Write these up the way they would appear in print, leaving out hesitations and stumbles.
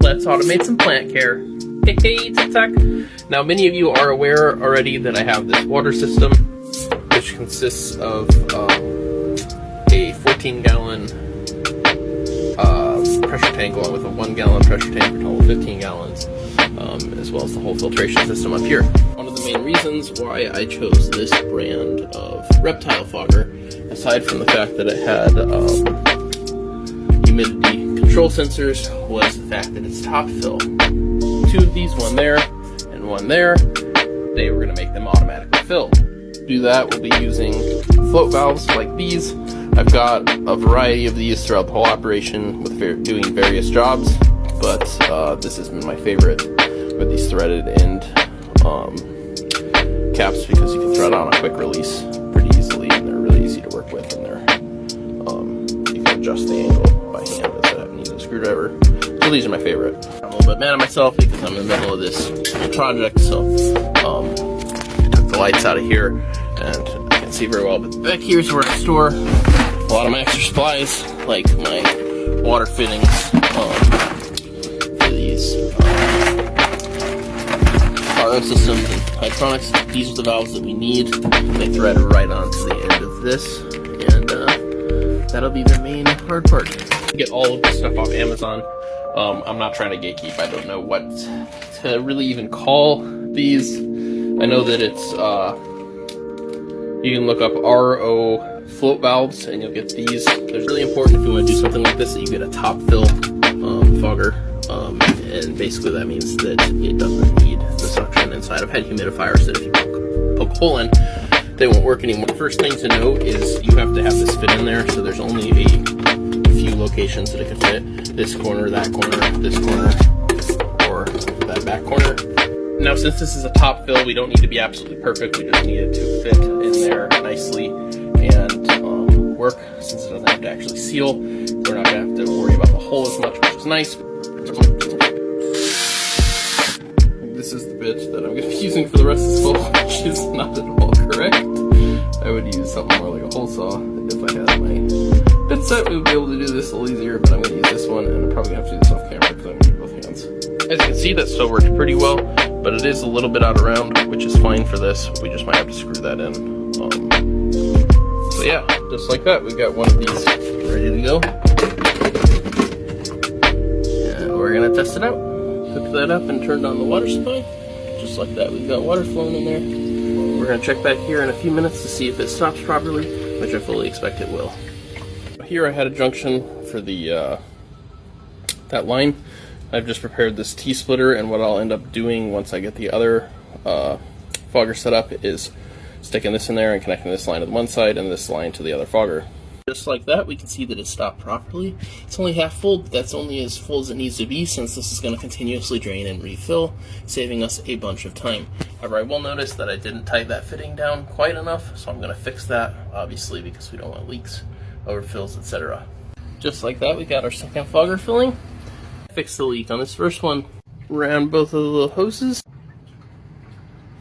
let's automate some plant care. Hey, TikTok. Now, many of you are aware already that I have this water system, which consists of a 14-gallon pressure tank along with a 1-gallon pressure tank for a total of 15 gallons, as well as the whole filtration system up here. One of the main reasons why I chose this brand of reptile fogger, aside from the fact that it had humidity control sensors, was the fact that it's top fill. 2 of these, one there and one there, they were going to make them automatically fill. To do that, we'll be using float valves like these. I've got a variety of these throughout the whole operation with doing various jobs, but this has been my favorite with these threaded end caps, because you can thread on a quick release pretty easily, and they're really easy to work with, and you can adjust the angle by hand instead of having to use a screwdriver. So these are my favorite. I'm a little bit mad at myself because I'm in the middle of this project, so I took the lights out of here, and I can see very well, but back here is where I store a lot of my extra supplies, like my water fittings for these RO systems and hydroponics. These are the valves that we need. They thread right onto the end of this, and that'll be the main hard part. Get all of this stuff off Amazon. I'm not trying to gatekeep. I don't know what to really even call these. I know that it's you can look up RO float valves and you'll get these. It's really important if you want to do something like this that you get a top fill fogger, and basically that means that it doesn't need the suction inside. I've had humidifiers that if you poke a hole in, they won't work anymore. The first thing to note is you have to have this fit in there, so there's only a few locations that it can fit. This corner, this corner, or that back corner. Now, since this is a top fill, we don't need to be absolutely perfect. We just need it to fit in there nicely and work. Since it doesn't have to actually seal, we're not going to have to worry about the hole as much, which is nice. This is the bit that I'm going to be using for the rest of this hole, which is not at all correct. I would use something more like a hole saw if I had my bit set. We would be able to do this a little easier, but I'm going to use this one, and I'm probably going to have to do this off camera because I'm going to use both hands. As you can see, that still worked pretty well, but it is a little bit out of round, which is fine for this. We just might have to screw that in. So yeah, just like that, we've got one of these ready to go. And we're going to test it out. Hook that up and turned on the water supply. Just like that, we've got water flowing in there. We're going to check back here in a few minutes to see if it stops properly, which I fully expect it will. Here I had a junction for the that line. I've just prepared this T-splitter, and what I'll end up doing once I get the other fogger set up is sticking this in there and connecting this line to the one side and this line to the other fogger. Just like that, we can see that it stopped properly. It's only half full, but that's only as full as it needs to be, since this is going to continuously drain and refill, saving us a bunch of time. However, I will notice that I didn't tighten that fitting down quite enough, so I'm going to fix that, obviously, because we don't want leaks, overfills, etc. Just like that, we got our second fogger filling. Fix the leak on this first one, ran both of the hoses.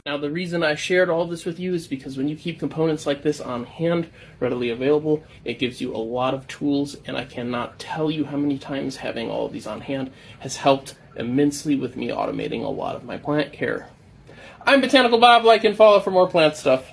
Now, the reason I shared all this with you is because when you keep components like this on hand, readily available, it gives you a lot of tools, and I cannot tell you how many times having all of these on hand has helped immensely with me automating a lot of my plant care. I'm Botanical Bob. Like and follow for more plant stuff.